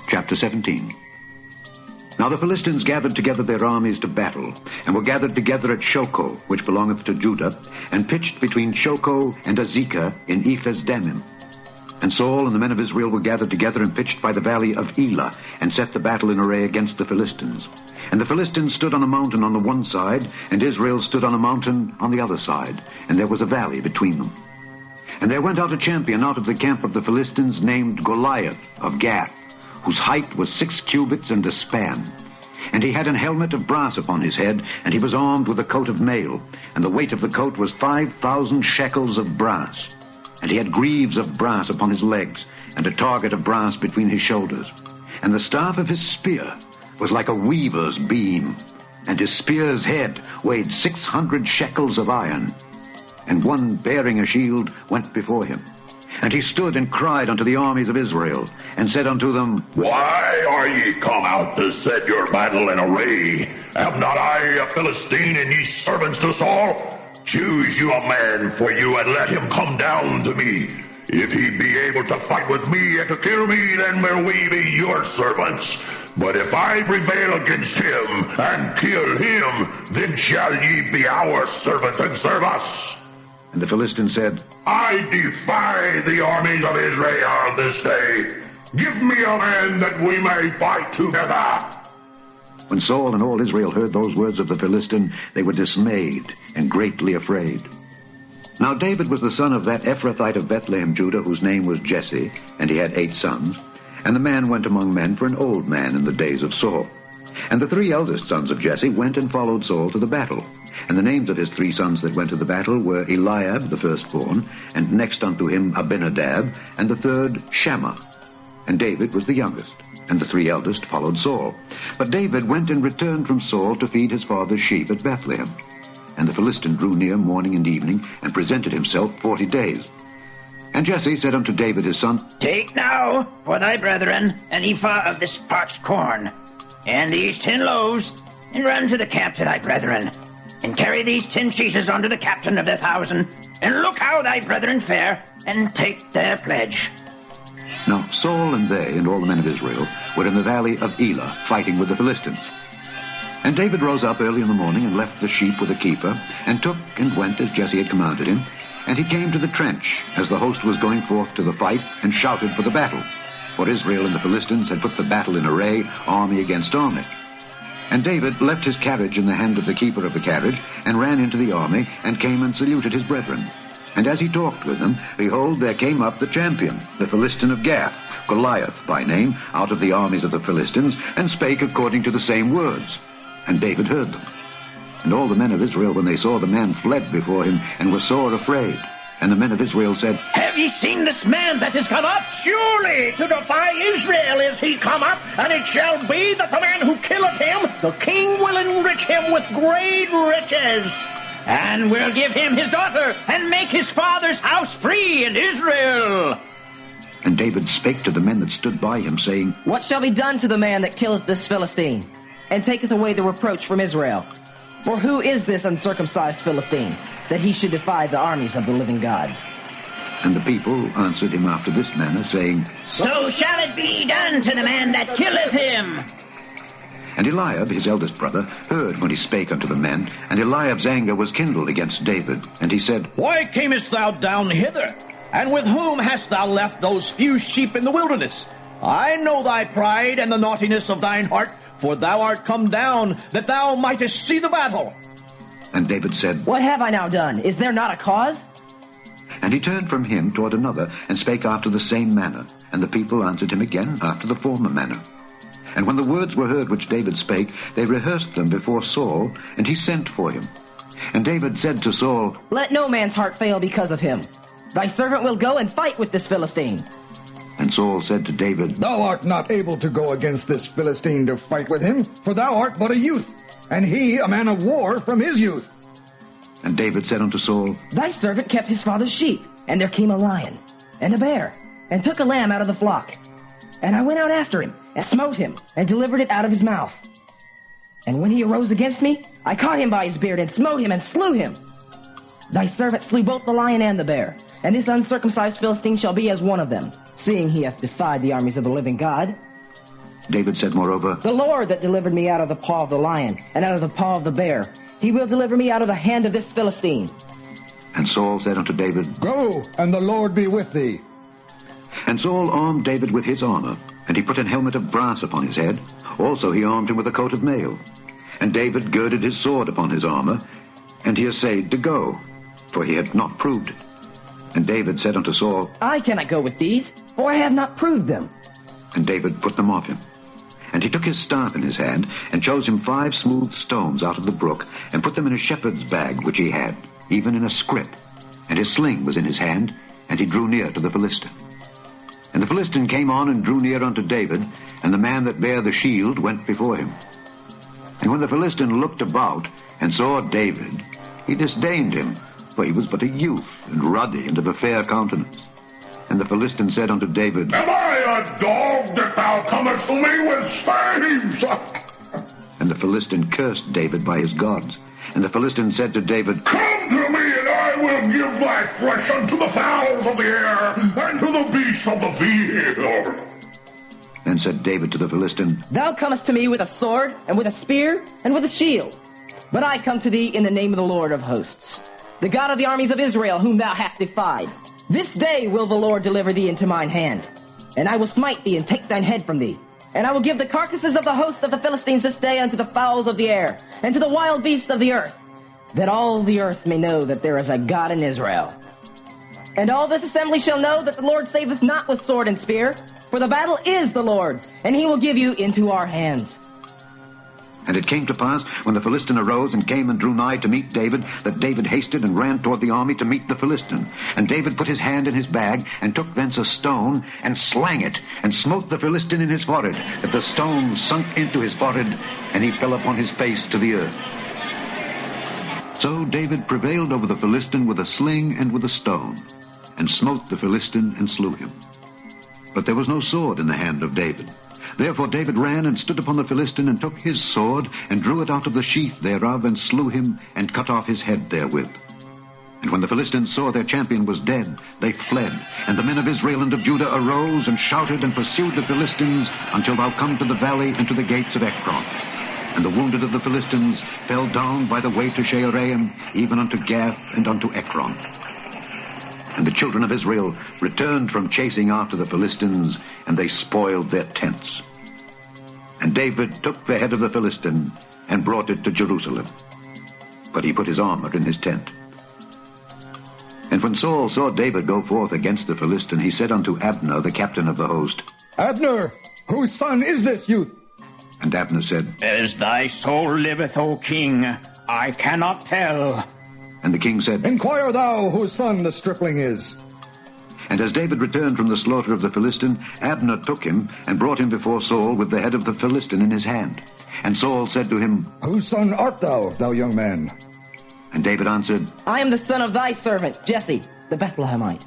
Chapter 17. Now the Philistines gathered together their armies to battle, and were gathered together at Shoco, which belongeth to Judah, and pitched between Shoco and Azekah in Ephes-dammim. And Saul and the men of Israel were gathered together and pitched by the valley of Elah, and set the battle in array against the Philistines. And the Philistines stood on a mountain on the one side, and Israel stood on a mountain on the other side, and there was a valley between them. And there went out a champion out of the camp of the Philistines named Goliath of Gath, whose height was 6 cubits and a span. And he had an helmet of brass upon his head, and he was armed with a coat of mail, and the weight of the coat was 5,000 shekels of brass. And he had greaves of brass upon his legs, and a target of brass between his shoulders. And the staff of his spear was like a weaver's beam, and his spear's head weighed 600 shekels of iron. And one bearing a shield went before him. And he stood and cried unto the armies of Israel, and said unto them, Why are ye come out to set your battle in array? Am not I a Philistine, and ye servants to Saul? Choose you a man for you, and let him come down to me. If he be able to fight with me and to kill me, then will we be your servants. But if I prevail against him and kill him, then shall ye be our servants and serve us. And the Philistines said, I defy the armies of Israel this day. Give me a man that we may fight together. When Saul and all Israel heard those words of the Philistine, they were dismayed and greatly afraid. Now David was the son of that Ephrathite of Bethlehem, Judah, whose name was Jesse, and he had 8 sons. And the man went among men for an old man in the days of Saul. And the 3 eldest sons of Jesse went and followed Saul to the battle. And the names of his 3 sons that went to the battle were Eliab, the firstborn, and next unto him Abinadab, and the third Shammah. And David was the youngest, and the 3 eldest followed Saul. But David went and returned from Saul to feed his father's sheep at Bethlehem. And the Philistine drew near morning and evening, and presented himself 40 days. And Jesse said unto David his son, Take now for thy brethren an ephah of this parched corn, and these 10 loaves, and run to the camp to thy brethren, and carry these 10 cheeses unto the captain of the 1,000, and look how thy brethren fare, and take their pledge. Now Saul and they and all the men of Israel were in the valley of Elah, fighting with the Philistines. And David rose up early in the morning, and left the sheep with a keeper, and took and went as Jesse had commanded him. And he came to the trench, as the host was going forth to the fight, and shouted for the battle. For Israel and the Philistines had put the battle in array, army against army. And David left his carriage in the hand of the keeper of the carriage, and ran into the army, and came and saluted his brethren. And as he talked with them, behold, there came up the champion, the Philistine of Gath, Goliath by name, out of the armies of the Philistines, and spake according to the same words. And David heard them. And all the men of Israel, when they saw the man, fled before him, and were sore afraid. And the men of Israel said, Have ye seen this man that is come up? Surely to defy Israel is he come up, and it shall be that the man who killeth him, the king will enrich him with great riches, and will give him his daughter, and make his father's house free in Israel. And David spake to the men that stood by him, saying, What shall be done to the man that killeth this Philistine, and taketh away the reproach from Israel? For who is this uncircumcised Philistine, that he should defy the armies of the living God? And the people answered him after this manner, saying, So shall it be done to the man that killeth him. And Eliab, his eldest brother, heard when he spake unto the men, and Eliab's anger was kindled against David. And he said, Why camest thou down hither? And with whom hast thou left those few sheep in the wilderness? I know thy pride and the naughtiness of thine heart, for thou art come down, that thou mightest see the battle. And David said, What have I now done? Is there not a cause? And he turned from him toward another, and spake after the same manner. And the people answered him again after the former manner. And when the words were heard which David spake, they rehearsed them before Saul, and he sent for him. And David said to Saul, Let no man's heart fail because of him. Thy servant will go and fight with this Philistine. And Saul said to David, Thou art not able to go against this Philistine to fight with him, for thou art but a youth, and he a man of war from his youth. And David said unto Saul, Thy servant kept his father's sheep, and there came a lion, and a bear, and took a lamb out of the flock. And I went out after him, and smote him, and delivered it out of his mouth. And when he arose against me, I caught him by his beard, and smote him, and slew him. Thy servant slew both the lion and the bear, and this uncircumcised Philistine shall be as one of them, seeing he hath defied the armies of the living God. David said moreover, The Lord that delivered me out of the paw of the lion, and out of the paw of the bear, he will deliver me out of the hand of this Philistine. And Saul said unto David, Go, and the Lord be with thee. And Saul armed David with his armor, and he put an helmet of brass upon his head. Also he armed him with a coat of mail. And David girded his sword upon his armor, and he essayed to go, for he had not proved it. And David said unto Saul, I cannot go with these, for I have not proved them. And David put them off him. And he took his staff in his hand, and chose him 5 smooth stones out of the brook, and put them in a shepherd's bag which he had, even in a scrip. And his sling was in his hand, and he drew near to the Philistine. And the Philistine came on and drew near unto David, and the man that bare the shield went before him. And when the Philistine looked about, and saw David, he disdained him, for he was but a youth, and ruddy, and of a fair countenance. And the Philistine said unto David, Am I a dog that thou comest to me with staves? And the Philistine cursed David by his gods. And the Philistine said to David, Come to me, and I will give thy flesh unto the fowls of the air, and to the beasts of the field. Then said David to the Philistine, Thou comest to me with a sword, and with a spear, and with a shield. But I come to thee in the name of the Lord of hosts, the God of the armies of Israel, whom thou hast defied. This day will the Lord deliver thee into mine hand, and I will smite thee and take thine head from thee. And I will give the carcasses of the hosts of the Philistines this day unto the fowls of the air, and to the wild beasts of the earth, that all the earth may know that there is a God in Israel. And all this assembly shall know that the Lord saveth not with sword and spear, for the battle is the Lord's, and he will give you into our hands. And it came to pass, when the Philistine arose and came and drew nigh to meet David, that David hasted and ran toward the army to meet the Philistine. And David put his hand in his bag, and took thence a stone, and slang it, and smote the Philistine in his forehead, that the stone sunk into his forehead, and he fell upon his face to the earth. So David prevailed over the Philistine with a sling and with a stone, and smote the Philistine and slew him. But there was no sword in the hand of David. Therefore David ran and stood upon the Philistine, and took his sword, and drew it out of the sheath thereof, and slew him, and cut off his head therewith. And when the Philistines saw their champion was dead, they fled. And the men of Israel and of Judah arose, and shouted, and pursued the Philistines, until thou come to the valley and to the gates of Ekron. And the wounded of the Philistines fell down by the way to Shaaraim, even unto Gath and unto Ekron. And the children of Israel returned from chasing after the Philistines, and they spoiled their tents. And David took the head of the Philistine, and brought it to Jerusalem. But he put his armor in his tent. And when Saul saw David go forth against the Philistine, he said unto Abner, the captain of the host, Abner, whose son is this youth? And Abner said, As thy soul liveth, O king, I cannot tell. And the king said, Inquire thou whose son the stripling is. And as David returned from the slaughter of the Philistine, Abner took him, and brought him before Saul with the head of the Philistine in his hand. And Saul said to him, Whose son art thou, thou young man? And David answered, I am the son of thy servant, Jesse, the Bethlehemite.